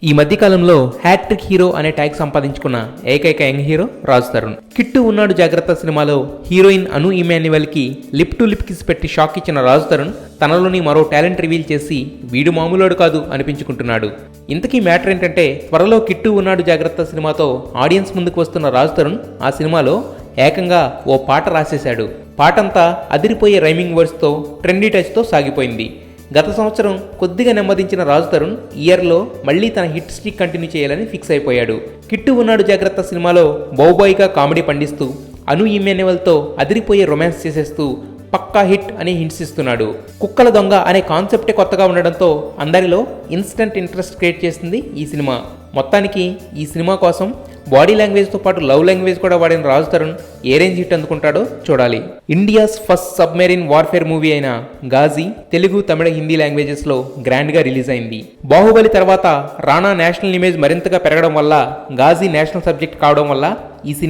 ఈ మధ్యకాలంలో hat trick hero అనే ట్యాగ్ సంపాదించుకున్న ఏకైక యంగ్ హీరో రాజ్ తరుణ్. కిట్టు ఉన్నాడు జాగ్రత్త సినిమాలో హీరోయిన్ అను ఇమాన్యువల్ కి లిప్ టు లిప్ కిస్ పెట్టి షాక్ ఇచ్చిన రాజ్ తరుణ్ తనలోని మరో టాలెంట్ రివీల్ చేసి వీడు మామూలోడు కాదు అనిపించుకుంటున్నాడు. ఇంతకీ మ్యాటర్ ఏంటంటే, త్వరలో కిట్టు ఉన్నాడు జాగ్రత్త సినిమాతో ఆడియన్స్ ముందుకు వస్తున్న రాజ్ తరుణ్ ఆ సినిమాలో ఏకంగా ఓ పాట రాసేశాడు. పాటంతా అదిరిపోయే రైమింగ్ వర్డ్స్తో ట్రెండీ టచ్తో సాగిపోయింది. గత సంవత్సరం కొద్దిగా నెమ్మదించిన రాజ్ తరుణ్ ఇయర్లో మళ్లీ తన హిట్ స్ట్రీక్ కంటిన్యూ చేయాలని ఫిక్స్ అయిపోయాడు. కిట్టు ఉన్నాడు జాగ్రత్త సినిమాలో బౌబాయ్గా కామెడీ పండిస్తూ అను ఇమాన్యువల్తో అదిరిపోయే రొమాన్స్ చేసేస్తూ పక్కా హిట్ అని హింట్స్ ఇస్తున్నాడు. కుక్కల దొంగ అనే కాన్సెప్టే కొత్తగా ఉండడంతో అందరిలో ఇన్స్టంట్ ఇంట్రెస్ట్ క్రియేట్ చేసింది ఈ సినిమా. మొత్తానికి ఈ సినిమా కోసం బాడీ లాంగ్వేజ్తో పాటు లవ్ లాంగ్వేజ్ కూడా వాడిన రాజ్ తరుణ్ ఏ రేంజ్ హిట్ అందుకుంటాడో చూడాలి. India's first submarine warfare movie అయిన ఘాజీ తెలుగు, తమిళ, హిందీ లాంగ్వేజెస్లో గ్రాండ్గా రిలీజ్ అయింది. బాహుబలి తర్వాత రాణా నేషనల్ ఇమేజ్ మరింతగా పెరగడం వల్ల ఘాజీ నేషనల్ సబ్జెక్ట్ కావడం వల్ల ఈ సినిమా